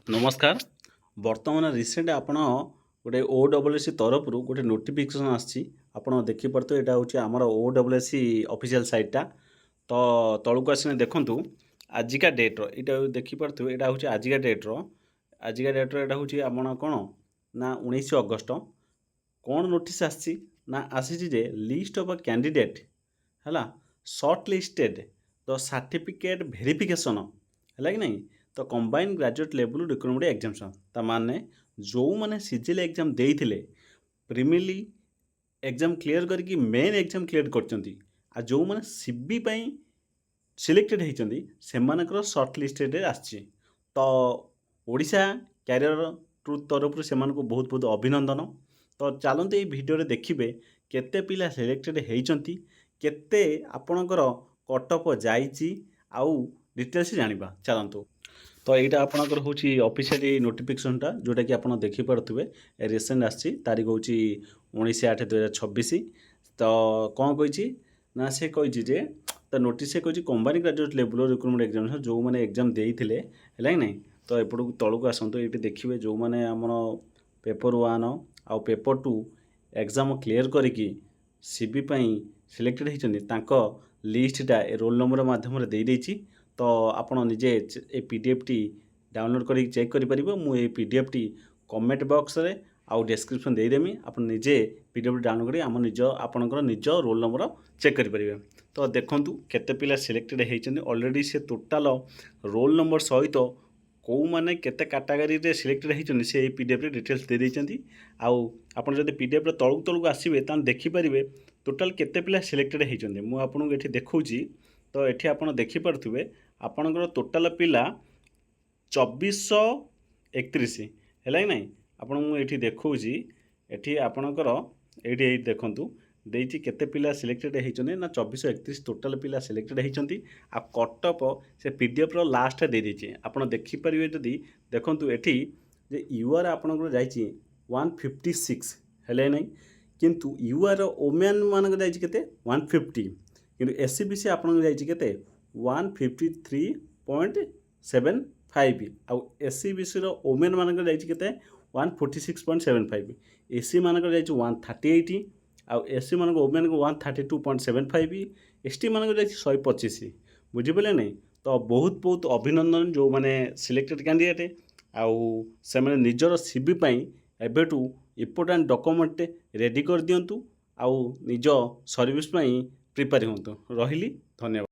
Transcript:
नमस्कार। बर्तमान रिसेंट आपण गोटे ओडब्ल्यूएससी तरफ गोटे नोटिफिकेशन आसी आपण देखिपे यहाँ हूँ आमर ओडब्ल्यूएससी ऑफिशियल साइटा तो तलू आसने देखूँ आजिका डेट्र यहाँ देखिपे यहाँ हूँ आजिका डेट्र यहाँ हूँ आप कौन ना 19 अगस्ट कौन नोटिस आसी ना आसी लिस्ट ऑफ कैंडिडेट है short listed the certificate verification है कि नहीं तो combined graduate level recruitment examination ता माने जो मैंने सीजीएल एग्जाम देइथिले प्रिमिली एग्जाम क्लियर करके मेन एग्जाम क्लियर करचंती आ जो मैंने सीबी पई सिलेक्टेड होइचंती सेमानकर शॉर्ट लिस्टेड आछि तो ओडिशा कैरियर ट्रुथ तरफ से बहुत बहुत अभिनंदन। तो चलते ये भिडियो देखिए केते पिला सिलेक्टेड होइचंती केते आपणकर कटअप जाइची आउ डिटेल्स जानिबा चलतु। तो यहाँ आपंकर हूँ ऑफिशियली नोटिफिकेशनटा जोटा कि आप देखिपे रिसेंट आसी तारीख हूँ 19/8/2026 तो कौन कही ना से कही तो नोटिस से कही combined graduate level recruitment examination जो मैंने एग्जाम देते है नहीं तो एपटू तलू आसतु ये देखिए जो मैंने आम पेपर 1 आउ पेपर 2 एग्जाम क्लियर करके सीबी सिलेक्टेड होती लिस्टा रोल नंबर मध्यम दे देछि तो आपण निजे ए पीडीएफ टी डाउनलोड कर चेक करें मुझे पीडीएफ टी कमेंट बॉक्स रे आउ डिस्क्रिप्शन देदेमी आप निजे पीडीएफ डाउनलोड कर आम निज आपणकर निज रोल नंबर चेक करेंगे। तो देखूँ केते पिला सिलेक्टेड होइचंदी ऑलरेडी से टोटाल रोल नंबर सहित कौ माने केते कैटेगरी रे सिलेक्टेड होइचंदी से पीडीएफ रे डिटेल्स दे देइचंदी आउ आपण जदि पीडीएफ रे तळु तळु आसीबे तान देखि परिबे टोटाल केते पिला सिलेक्टेड होइचंदी मु आपनको एठी देखौची। तो एठी आपण देखि परथुबे आपणकर टोटाल पिला 2431 है नहीं आपण मुझे देखौची एठी आपणकर एठी देखंतु देइची केते पिला सिलेक्टेड होइचंदी ना 2431 टोटाल पिला सिलेक्टेड होइचंदी आ कटअप से पीडीएफ रो लास्ट दे देइची आपण देखि परिबे जदी देखंतु एठी जे यूआर आपणकर जाइची 156 है नहीं किंतु यूआर ओमेन मानक जाइची केते 150 किंतु एससीबीसी आपणकर जाइची केते 153.75 आउ एससीबीसी रो ओमेन मानक जाइची केते 146.75 एससी मानक जाइची 138 आउ एससी मानक ओमेन को 132.75 एसटी मानक जाइची 125 बुझिपले नहीं। तो बहुत बहुत अभिनंदन जो माने सिलेक्टेड कैंडिडेट आउ से माने निजर सीबी पई एबेटू इंपोर्टेंट डॉक्यूमेंट रेडी कर दियंतु आउ निज सर्विस पई प्रिपेयर होंतु रहिली धन्यवाद।